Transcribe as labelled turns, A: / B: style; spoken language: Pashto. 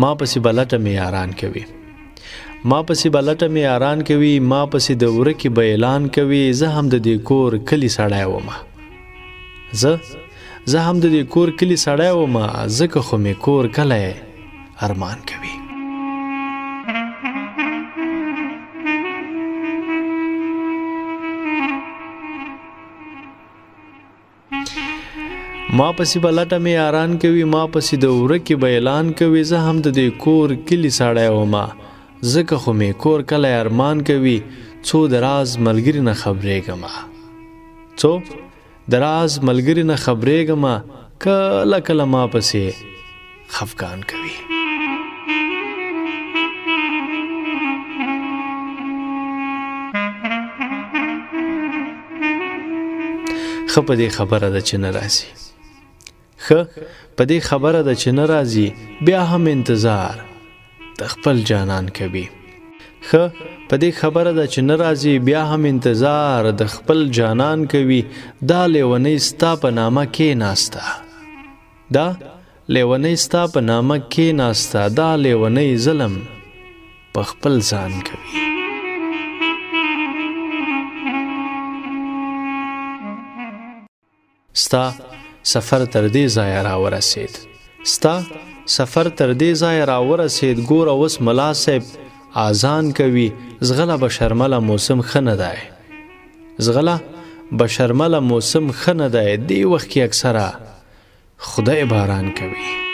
A: ما پسې بلټه مې یاران کوي ما پسې بلټه مې یاران کوي ما پسې د ورکې به اعلان کوي زه هم د دې کور کلي سړی ومه زه هم د دې کور کلي سړی ومه ځکه خو مې کور کلی ارمان کوي ما پسې بلټه مې یاران کوي ما پسې د ورکې به اعلان کوي زه هم د دې کور کلي سړی ومه ځکه خو مې کور کلی ارمان کوي څو د راز ملګري نه خبرېږمه کله کله ما پسې خفګان کوي ښه په دې خبره ده چې نه راځي بیا هم انتظار د خپل جانان کوي دا لیونۍ ستا په نامه کېناسته دا لیونۍ ظلم په خپل ځان کوي ستا سفر تر دې ځایه راورسید ګوره اوس ملا صاحب اذان کوي زغله به شرمله موسم ښه نه دی دې وخت کې اکثره خدای باران کوي